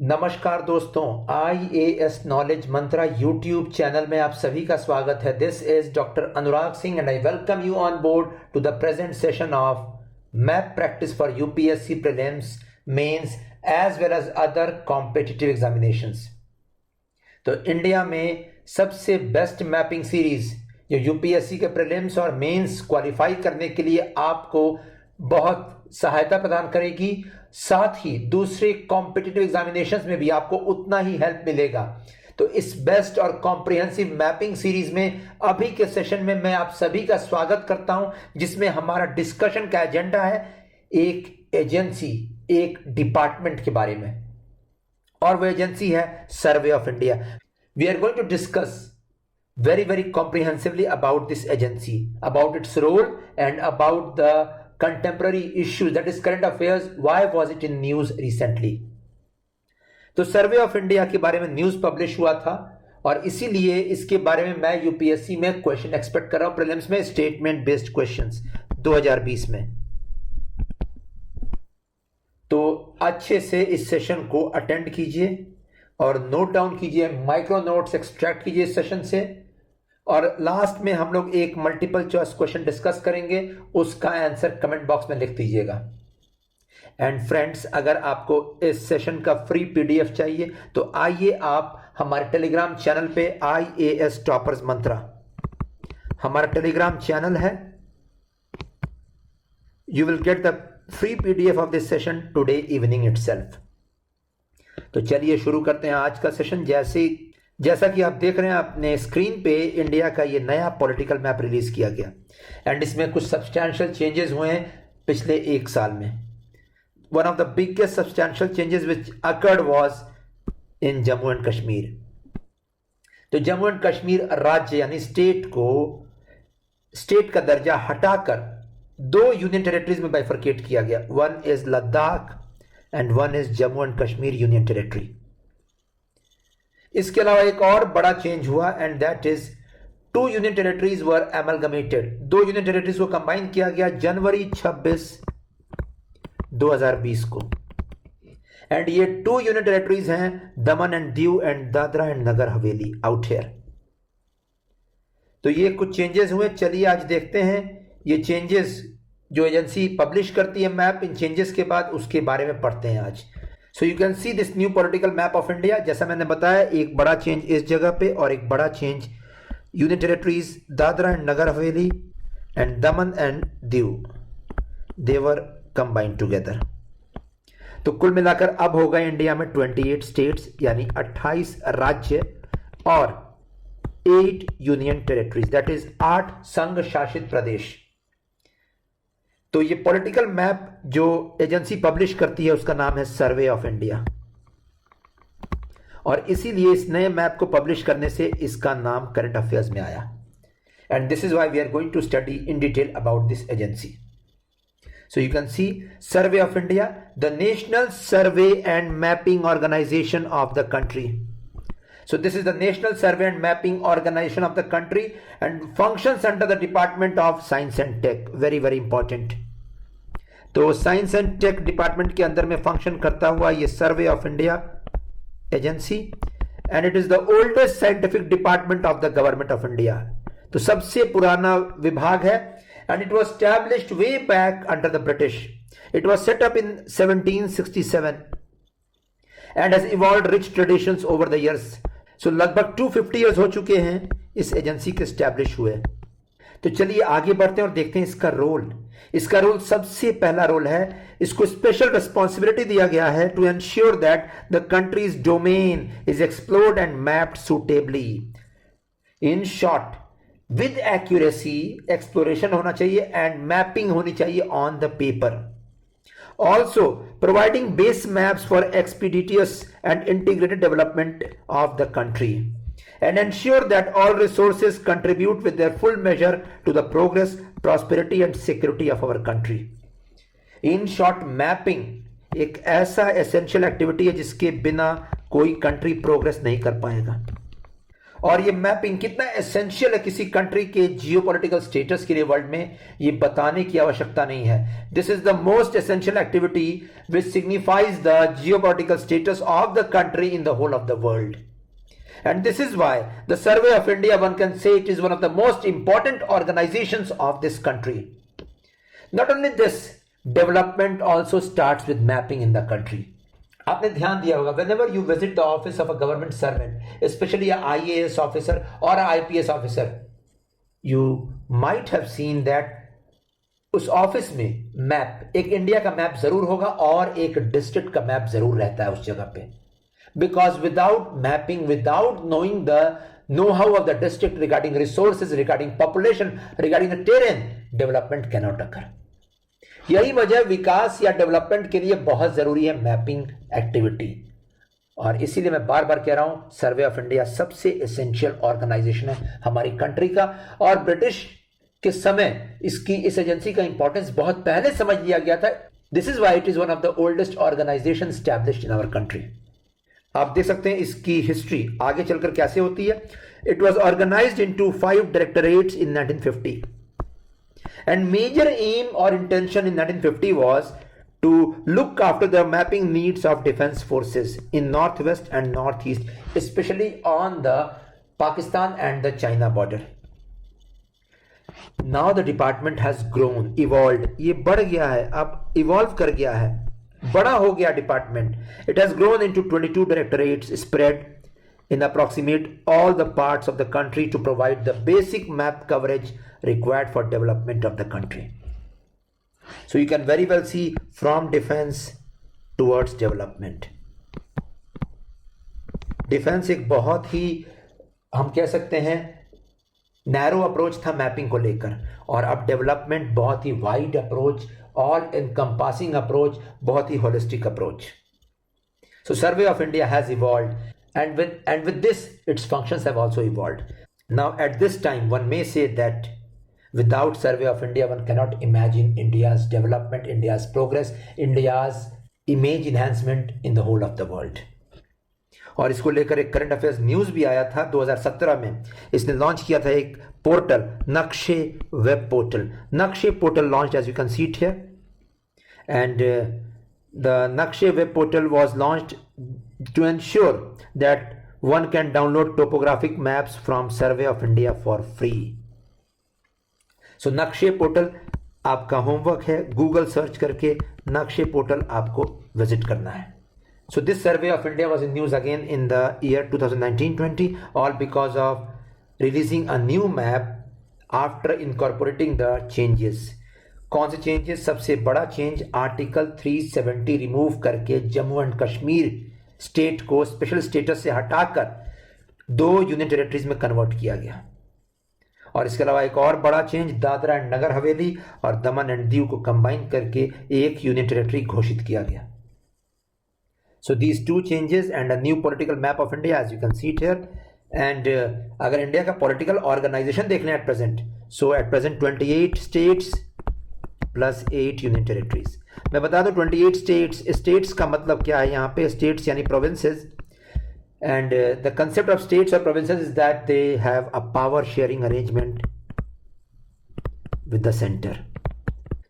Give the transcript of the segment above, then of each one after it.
नमस्कार दोस्तों, IAS knowledge Mantra YouTube channel में आप सभी का स्वागत है। This is doctor Anurag Singh and I welcome you on board to the present session of map practice for UPSC prelims, mains as well as other competitive examinations. तो India में सबसे best mapping series जो यूपीएससी के prelims और mains qualify करने के लिए आपको बहुत सहायता प्रदान करेगी, साथ ही दूसरे कॉम्पिटिटिव एग्जामिनेशंस में भी आपको उतना ही हेल्प मिलेगा। तो इस बेस्ट और कॉम्प्रिहेंसिव मैपिंग सीरीज में अभी के सेशन में मैं आप सभी का स्वागत करता हूं, जिसमें हमारा डिस्कशन का एजेंडा है एक एजेंसी, एक डिपार्टमेंट के बारे में, और वो एजेंसी है survey of India. We are going to discuss very comprehensively about this agency, about its role and about the contemporary issues, that is current affairs. Why was it in news recently? तो सर्वे of India के बारे में news publish हुआ था और इसीलिए इसके बारे में मैं यूपीएससी में क्वेश्चन एक्सपेक्ट कर रहा हूं, प्रीलिम्स में स्टेटमेंट बेस्ड क्वेश्चंस 2020 में। तो अच्छे से इस सेशन को अटेंड कीजिए और नोट डाउन कीजिए, माइक्रो नोट्स एक्सट्रैक्ट कीजिए इस सेशन से, और लास्ट में हम लोग एक मल्टीपल चॉइस क्वेश्चन डिस्कस करेंगे, उसका आंसर कमेंट बॉक्स में लिख दीजिएगा। एंड फ्रेंड्स, अगर आपको इस सेशन का फ्री पीडीएफ चाहिए तो आइए आप हमारे टेलीग्राम चैनल पे IAS टॉपर्स मंत्रा, हमारा टेलीग्राम चैनल है। You will get the free PDF of this session today evening itself. तो चलिए शुरू करते हैं आज का सेशन। जैसा कि आप देख रहे हैं अपने स्क्रीन पे, इंडिया का ये नया पॉलिटिकल मैप रिलीज किया गया एंड इसमें कुछ सब्सटैंशियल चेंजेस हुए हैं पिछले एक साल में। One of the biggest substantial changes which occurred was in Jammu and Kashmir. तो जम्मू एंड कश्मीर राज्य यानी स्टेट का दर्जा हटाकर दो यूनियन टेरिटरीज में बाइफरकेट किया गया। One is Ladakh and one is Jammu and Kashmir union territory. इसके अलावा एक और बड़ा चेंज हुआ and that is 2 union territories were amalgamated. 2 union territories को कंबाइन किया गया जनवरी 26, 2020 को। एंड ये 2 यूनियन टेरिटरीज हैं Daman and Diu and Dadra and Nagar Haveli out here. तो ये कुछ चेंजेस हुए। चलिए आज देखते हैं ये चेंजेस जो एजेंसी पब्लिश करती है मैप, इन चेंजेस के बाद उसके बारे में पढ़ते हैं आज। सो you can see this new political map of India. जैसा मैंने बताया, एक बड़ा चेंज इस जगह पे और एक बड़ा change union territories Dadra and Nagar Haveli and Daman and Diu, they were combined together. तो कुल मिलाकर अब होगा इंडिया में 28 स्टेट्स यानी 28 राज्य और 8 यूनियन टेरिटरीज, दैट इज 8 संघ शासित प्रदेश। तो ये पॉलिटिकल मैप जो एजेंसी पब्लिश करती है उसका नाम है सर्वे ऑफ इंडिया, और इसीलिए इस नए मैप को पब्लिश करने से इसका नाम करंट अफेयर्स में आया। And this is why we are going to study in detail about this agency. So you can see survey of India, the national survey and mapping organisation of the country. So this is the National Survey and Mapping Organization of the country and functions under the Department of Science and Tech. Very important. तो science and tech department के अंदर में function करता हुआ ये survey of India agency, and it is the oldest scientific department of the government of India. तो सबसे पुराना विभाग है and it was established way back under the British. It was set up in 1767 and has evolved rich traditions over the years. So लगभग 250 years हो चुके हैं इस एजेंसी के स्टैब्लिश हुए। तो चलिए आगे बढ़ते हैं और देखते हैं इसका रोल। इसका रोल, सबसे पहला रोल है, इसको स्पेशल रिस्पॉन्सिबिलिटी दिया गया है to ensure that the country's domain is explored and mapped suitably. In short, with accuracy exploration होना चाहिए एंड मैपिंग होनी चाहिए on the paper. Also providing base maps for expeditious and integrated development of the country and ensure that all resources contribute with their full measure to the progress, prosperity and security of our country. In short, mapping एक ऐसा essential activity है जिसके बिना कोई country progress नहीं कर पाएगा। और ये मैपिंग कितना एसेंशियल है किसी कंट्री के जियोपॉलिटिकल स्टेटस के लिए वर्ल्ड में, ये बताने की आवश्यकता नहीं है. This is the most essential activity which signifies the geopolitical status of the country in the whole of the world. And this is why the Survey of India, one can say, it is one of the most important organizations of this country. Not only this, development also starts with mapping in the country. आपने ध्यान दिया होगा, whenever you visit the office of a government servant, especially a IAS officer or a IPS officer, you might have seen that उस office में map, एक India का map जरूर होगा और एक डिस्ट्रिक्ट का मैप जरूर रहता है उस जगह पे. Because without mapping, without knowing the know-how of the district regarding resources, regarding population, regarding the terrain, development cannot occur. यही वजह विकास या डेवलपमेंट के लिए बहुत जरूरी है मैपिंग एक्टिविटी. और इसीलिए मैं बार बार कह रहा हूं, सर्वे ऑफ इंडिया सबसे एसेंशियल ऑर्गेनाइजेशन है हमारी कंट्री का. और ब्रिटिश के समय इस एजेंसी का इंपॉर्टेंस बहुत पहले समझ लिया गया था. This is why it is one of the oldest organisation established in our country. आप देख सकते हैं इसकी हिस्ट्री आगे चलकर कैसे होती है. It was organised into 5 directorates in 1950 and major aim और intention in 1950 was to look after the mapping needs of defence forces in north west and north east, especially on the Pakistan and the China border. Now the department has grown, evolve, ये बढ़ गया है, अब evolve कर गया है, बड़ा हो गया department. It has grown into 22 directorates spread in approximate all the parts of the country to provide the basic map coverage required for development of the country. So you can very well see from defence towards development. Defence एक बहुत ही, हम कह सकते हैं, narrow approach था mapping को लेकर, और अब डेवलपमेंट बहुत ही wide approach, all encompassing approach, बहुत ही holistic approach. So Survey of India has evolved, and with this its functions have also evolved. Now at this time one may say that without Survey of India one cannot imagine India's development, India's progress, India's image enhancement in the whole of the world. और इसको लेकर एक current affairs news भी आया था 2017 में. इसने launch किया था एक portal, Nakshe web portal. Nakshe portal launch as you can see it here, and the Nakshe web portal was launched to ensure that one can download topographic maps from survey of India for free. So Nakshe portal आपका homework है, Google search करके नक्शे portal आपको visit करना है. So this survey of India was in news again in the year 2019-20, all because of releasing a new map after incorporating the changes. कौन से changes? सबसे बड़ा चेंज आर्टिकल 370 रिमूव करके जम्मू एंड कश्मीर स्टेट को special status से हटाकर 2 union territories में convert किया गया. और इसके अलावा एक और बड़ा चेंज, दादरा एंड नगर हवेली और दमन एंड दीव को कंबाइन करके एक यूनियन टेरिटरी घोषित किया गया. So these 2 changes and a new political map of India, as you can see it here. And अगर इंडिया का political organization देख लें at present, so at present 28 states plus 8 union territories. मैं बता दूं 28 states का मतलब क्या है यहाँ पे? states यानी provinces, and the concept of states or provinces is that they have a power sharing arrangement with the center.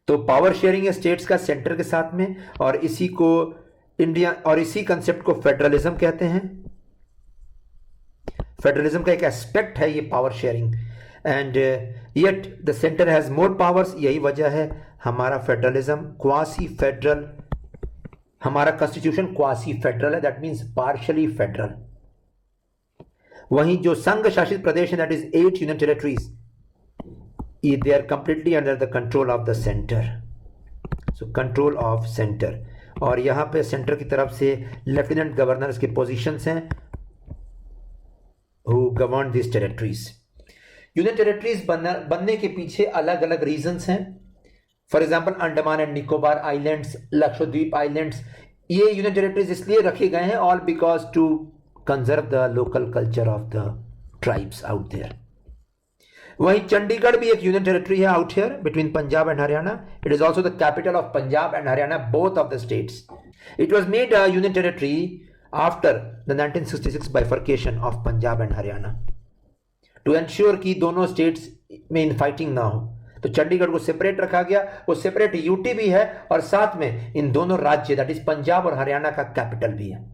तो power sharing है states का center के साथ में, और इसी को इंडिया, और इसी कंसेप्ट को फेडरलिज्म कहते हैं. फेडरलिज्म का एक एस्पेक्ट है ये power sharing, and yet the centre has more powers. यही वजह है हमारा फेडरलिज्म क्वासी फेडरल, हमारा कॉन्स्टिट्यूशन क्वासी फेडरल है, दैट मींस पार्शियली फेडरल. वहीं जो संघ शासित प्रदेश है, that is 8 union territories, they are completely under the control of the centre. So control of centre, और यहां पे सेंटर की तरफ से लेफ्टिनेंट गवर्नर्स के पोजीशंस हैं who govern this territories. Union territories बनने के पीछे अलग अलग रीजंस हैं. For example Andaman and Nicobar islands, Lakshadweep islands, ये यूनियन टेरिटरीज इसलिए रखे गए हैं all because to conserve the local culture of the tribes out there. वहीं चंडीगढ़ भी एक यूनियन टेरिटरी है out here between Punjab and Haryana. It is also the capital of Punjab and Haryana, both of the states. It was made a union territory after the 1966 bifurcation of Punjab and Haryana. To ensure कि दोनों states में in fighting ना हो। तो चंडीगढ़ को separate रखा गया, वो सेपरेट यूटी भी है और साथ में इन दोनों राज्य दैट इज पंजाब और हरियाणा का कैपिटल भी है।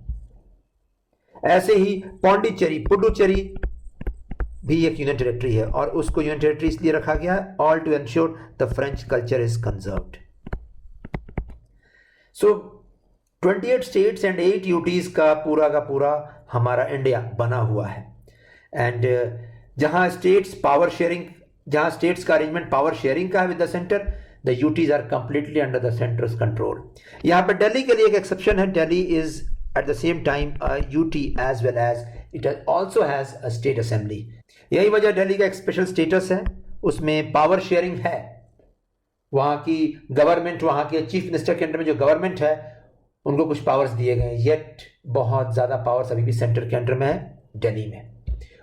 ऐसे ही पौंडीचेरी, पुडुचेरी भी एक यूनियन टेरिटरी है और उसको यूनियन टेरिटरी इसलिए रखा गया है, all to ensure the French culture is conserved. So 28 states and 8 UTs का पूरा हमारा इंडिया बना हुआ है। एंड जहां स्टेट्स का अरेंजमेंट पावर शेयरिंग का है with the centre, the UTs are completely under the centre's control. यहां पर दिल्ली के लिए एक एक्सेप्शन है, Delhi is at the same time UT as well as it also has a state assembly. यही वजह दिल्ली का एक स्पेशल स्टेटस है, उसमें पावर शेयरिंग है। वहां की गवर्नमेंट, वहां के चीफ मिनिस्टर के अंडर में जो गवर्नमेंट है उनको कुछ पावर्स दिए गए, येट बहुत ज्यादा पावर्स अभी भी सेंटर के अंडर में है दिल्ली में।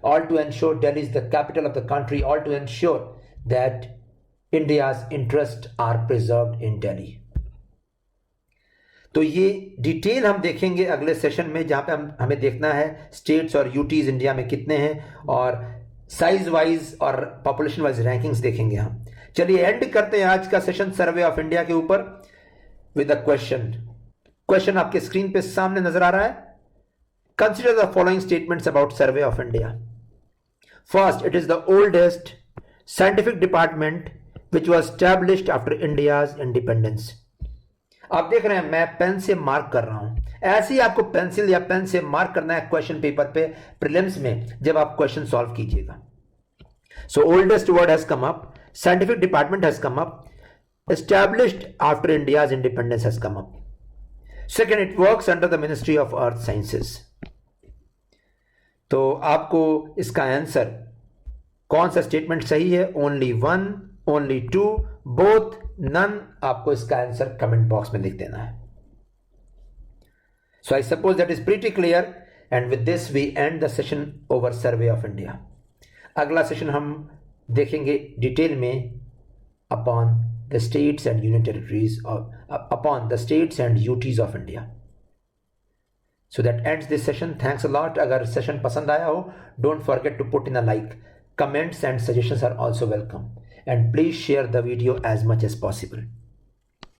All to ensure Delhi is the capital of the country, all to ensure that India's interest are preserved in Delhi. तो ये डिटेल हम देखेंगे अगले सेशन में, जहां पे हमें देखना है स्टेट्स और यूटीज इंडिया में कितने हैं और साइज वाइज और पॉपुलेशन वाइज रैंकिंग्स देखेंगे हम। चलिए एंड करते हैं आज का सेशन सर्वे ऑफ इंडिया के ऊपर विद अ क्वेश्चन आपके स्क्रीन पे सामने नजर आ रहा है। Consider the following statements about survey of India. First, it is the oldest scientific department which was established after India's independence. आप देख रहे हैं मैं पेन से मार्क कर रहा हूं, ऐसे ही आपको पेंसिल या पेन से मार्क करना है क्वेश्चन पेपर पे प्रीलिम्स में जब आप क्वेश्चन सॉल्व कीजिएगा। So oldest word has come up, scientific department has come up, established after India's independence has come up. Second, it works under the ministry of earth sciences. तो आपको इसका answer कौन सा statement सही है, only one, only two, both, none, आपको इसका answer comment box में लिख देना है। So I suppose that is pretty clear and with this we end the session over survey of India. अगला सेशन हम देखेंगे डिटेल में upon the states and union territories upon the states and UTs of India. So that ends this session. Thanks a lot. अगर session पसंद आया हो, don't forget to put in a like. Comments and suggestions are also welcome. And please share the video as much as possible.